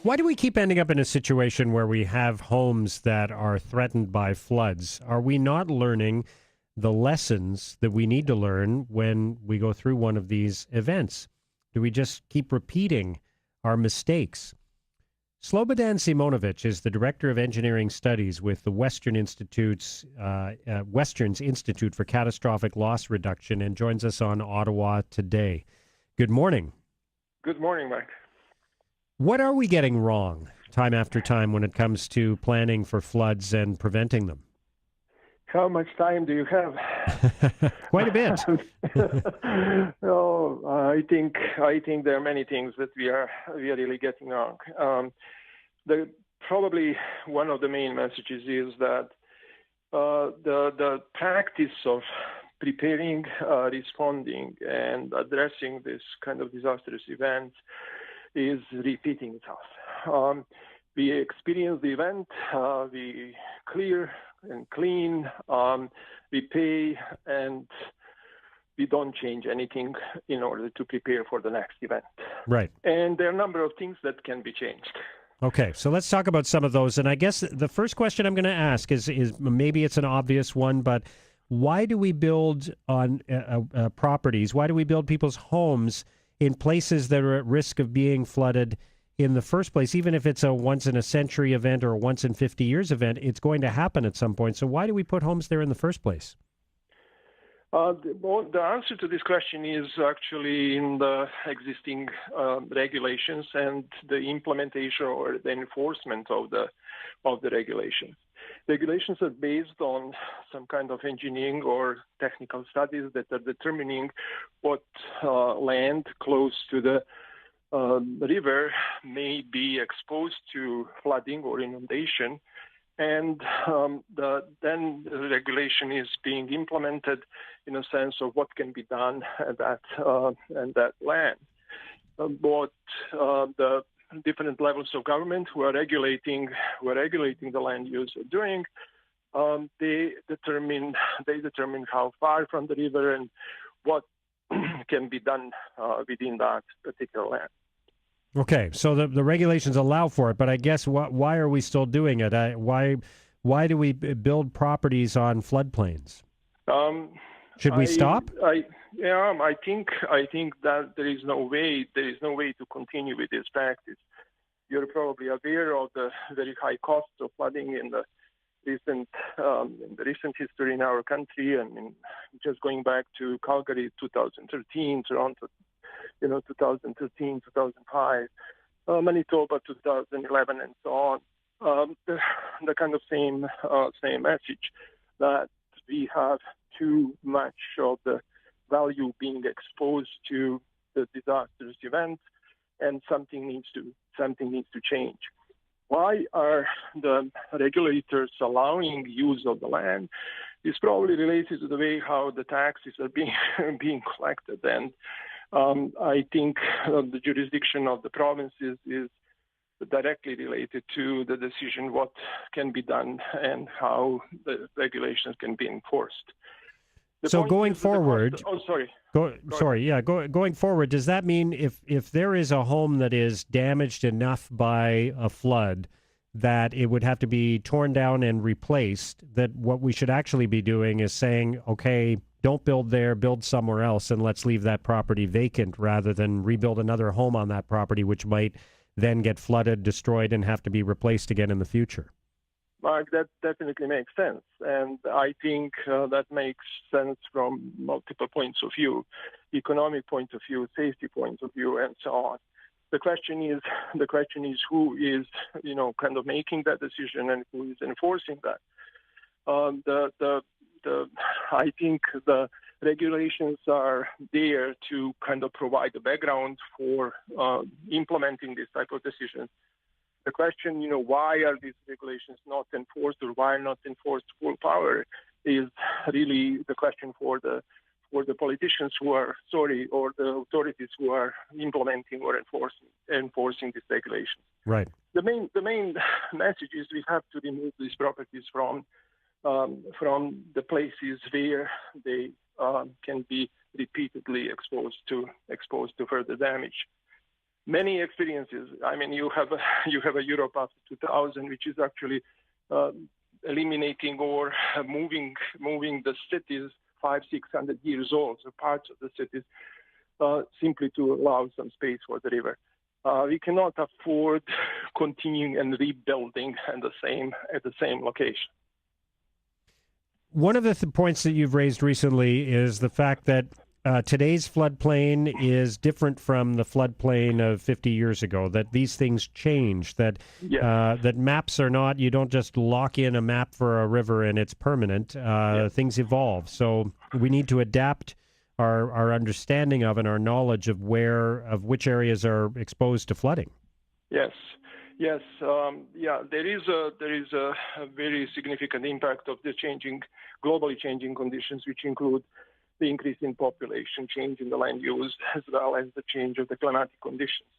Why do we keep ending up in a situation where we have homes that are threatened by floods? Are we not learning the lessons that we need to learn when we go through one of these events? Do we just keep repeating our mistakes? Slobodan Simonovic is the Director of Engineering Studies with the Westerns Institute for Catastrophic Loss Reduction and joins us on Ottawa Today. Good morning. Good morning, Mike. What are we getting wrong time after time when it comes to planning for floods and preventing them? How much time do you have? Quite a bit. I think there are many things that we are really getting wrong. Probably one of the main messages is that the practice of preparing, responding, and addressing this kind of disastrous events is repeating itself. We experience the event, we clear and clean, we pay, and we don't change anything in order to prepare for the next event. Right. And there are a number of things that can be changed. Okay, so let's talk about some of those. And I guess the first question I'm going to ask is maybe it's an obvious one, but why do we build on properties? Why do we build people's homes in places that are at risk of being flooded in the first place? Even if it's a once-in-a-century event or a once-in-50 years event, it's going to happen at some point. So why do we put homes there in the first place? The answer to this question is actually in the existing regulations and the implementation or the enforcement of the regulations. Regulations are based on some kind of engineering or technical studies that are determining what land close to the river may be exposed to flooding or inundation, and then the regulation is being implemented in a sense of what can be done at that land. But the different levels of government who are regulating the land use are doing, they determine how far from the river and what can be done within that particular land. Okay, so the regulations allow for it, but I guess why are we still doing it? Why do we build properties on floodplains? Should we stop? I think that there is no way to continue with this practice. You're probably aware of the very high costs of flooding in the recent history in our country. I mean, just going back to Calgary 2013, Toronto 2013, 2005, Manitoba 2011, and so on. The kind of same message that we have too much of the value being exposed to the disastrous event, and something needs to change. Why are the regulators allowing use of the land? It's probably related to the way how the taxes are being collected, and I think the jurisdiction of the provinces is directly related to the decision what can be done and how the regulations can be enforced. So going forward, going forward, does that mean if there is a home that is damaged enough by a flood that it would have to be torn down and replaced, that what we should actually be doing is saying, okay, don't build there, build somewhere else, and let's leave that property vacant rather than rebuild another home on that property, which might then get flooded, destroyed, and have to be replaced again in the future? Mark, that definitely makes sense. And I think that makes sense from multiple points of view, economic point of view, safety point of view, and so on. The question is who is, kind of making that decision and who is enforcing that. I think the regulations are there to kind of provide the background for implementing this type of decisions. The question, why are these regulations not enforced or why not enforced full power is really the question for the politicians or the authorities who are implementing or enforcing these regulations. Right. The main message is we have to remove these properties from the places where they can be repeatedly exposed to further damage. many experiences. I mean, you have a Europe after 2000, which is actually eliminating or moving the cities 500-600 years old, so parts of the cities, simply to allow some space for the river. We cannot afford continuing and rebuilding at the same location. One of the points that you've raised recently is the fact that today's floodplain is different from the floodplain of 50 years ago, that these things change, that that maps are not, you don't just lock in a map for a river and it's permanent. Things evolve. So we need to adapt our understanding of and our knowledge of which areas are exposed to flooding. Yes. There is a very significant impact of the globally changing conditions, which include the increase in population, change in the land use, as well as the change of the climatic conditions.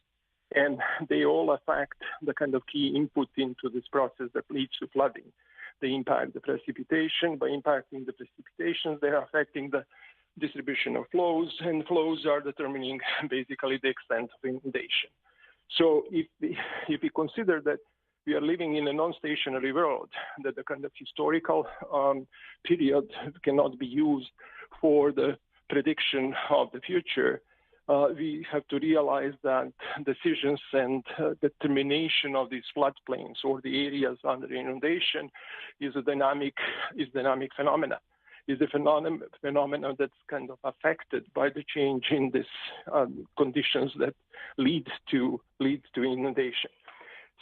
And they all affect the kind of key input into this process that leads to flooding. They impact the precipitation. By impacting the precipitations, they are affecting the distribution of flows, and flows are determining basically the extent of inundation. So if we consider that we are living in a non-stationary world, that the kind of historical period cannot be used for the prediction of the future, we have to realize that decisions and determination of these floodplains or the areas under inundation is a dynamic phenomena. Is a phenomenon that's kind of affected by the change in these conditions that leads to inundation.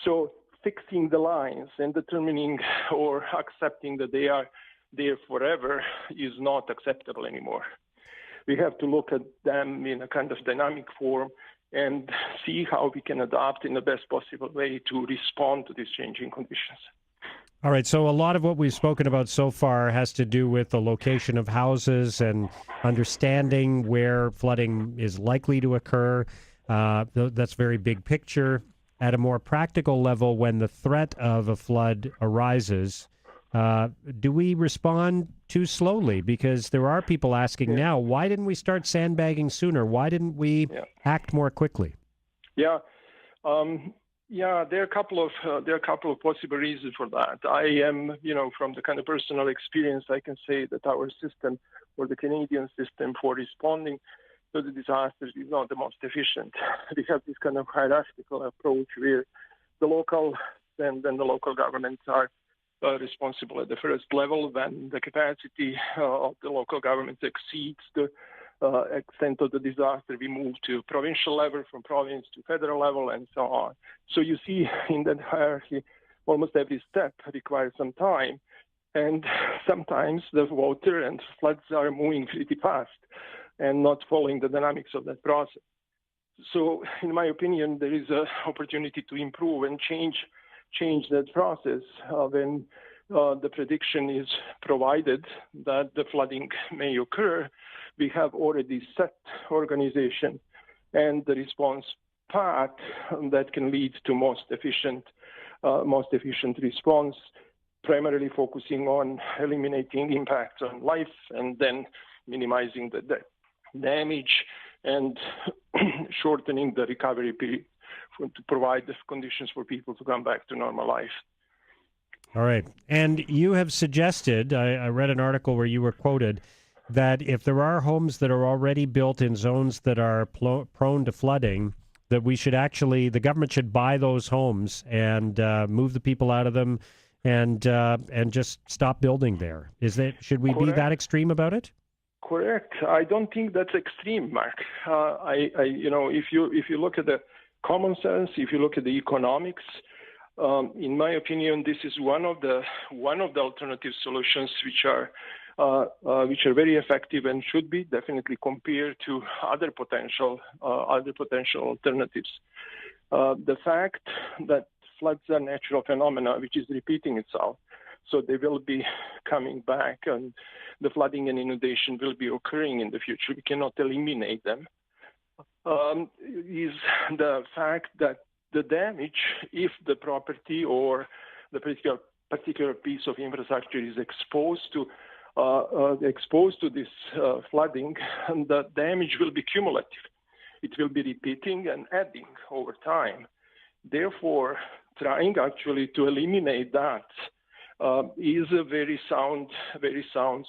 So fixing the lines and determining or accepting that they are there forever is not acceptable anymore. We have to look at them in a kind of dynamic form and see how we can adapt in the best possible way to respond to these changing conditions. All right, so a lot of what we've spoken about so far has to do with the location of houses and understanding where flooding is likely to occur. That's very big picture. At a more practical level, when the threat of a flood arises, do we respond too slowly? Because there are people asking now, why didn't we start sandbagging sooner? Why didn't we act more quickly? There are a couple of possible reasons for that. I am, from the kind of personal experience, I can say that our system, or the Canadian system for responding to the disasters, is not the most efficient. We have this kind of hierarchical approach where the local and then the local governments are responsible at the first level. When the capacity of the local government exceeds the extent of the disaster, we move to provincial level, from province to federal level, and so on. So you see in that hierarchy, almost every step requires some time, and sometimes the water and floods are moving pretty fast and not following the dynamics of that process. So in my opinion, there is an opportunity to improve and change that process when the prediction is provided that the flooding may occur. We have already set organization and the response path that can lead to most efficient response, primarily focusing on eliminating impacts on life and then minimizing the damage and shortening the recovery period to provide the conditions for people to come back to normal life. All right. And you have suggested, I read an article where you were quoted, that if there are homes that are already built in zones that are prone to flooding, that the government should buy those homes and move the people out of them and just stop building there. Should we be that extreme about it? Correct. I don't think that's extreme, Mark. If you look at the common sense, if you look at the economics, in my opinion, this is one of the alternative solutions which are very effective and should be definitely compared to other potential alternatives. The fact that floods are natural phenomena which is repeating itself, so they will be coming back, and the flooding and inundation will be occurring in the future. We cannot eliminate them. Is the fact that the damage, if the property or the particular piece of infrastructure is exposed to this flooding, and the damage will be cumulative. it will be repeating and adding over time. Therefore, trying actually to eliminate that is a very sound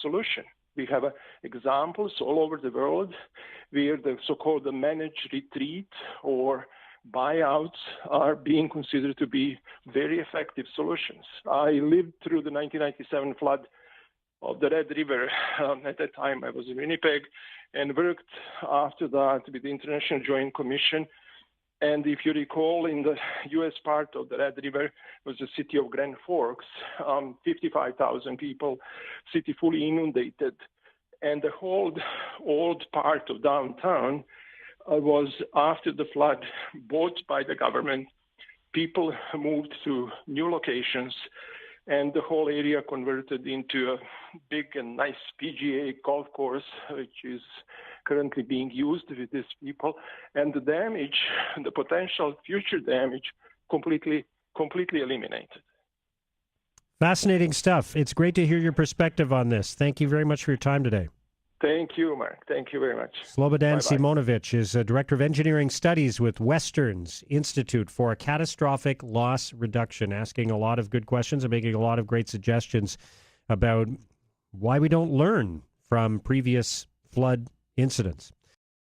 solution. We have examples all over the world where the so-called managed retreat or buyouts are being considered to be very effective solutions. I lived through the 1997 flood of the Red River. At that time, I was in Winnipeg and worked after that with the International Joint Commission. And if you recall, in the U.S. part of the Red River was the city of Grand Forks, 55,000 people, city fully inundated. And the whole old part of downtown was, after the flood, bought by the government. People moved to new locations, and the whole area converted into a big and nice PGA golf course, which is currently being used with these people. And the damage, the potential future damage, completely eliminated. Fascinating stuff. It's great to hear your perspective on this. Thank you very much for your time today. Thank you, Mark. Thank you very much. Slobodan Bye-bye. Simonovic is a Director of Engineering Studies with Western's Institute for Catastrophic Loss Reduction, asking a lot of good questions and making a lot of great suggestions about why we don't learn from previous flood incidents.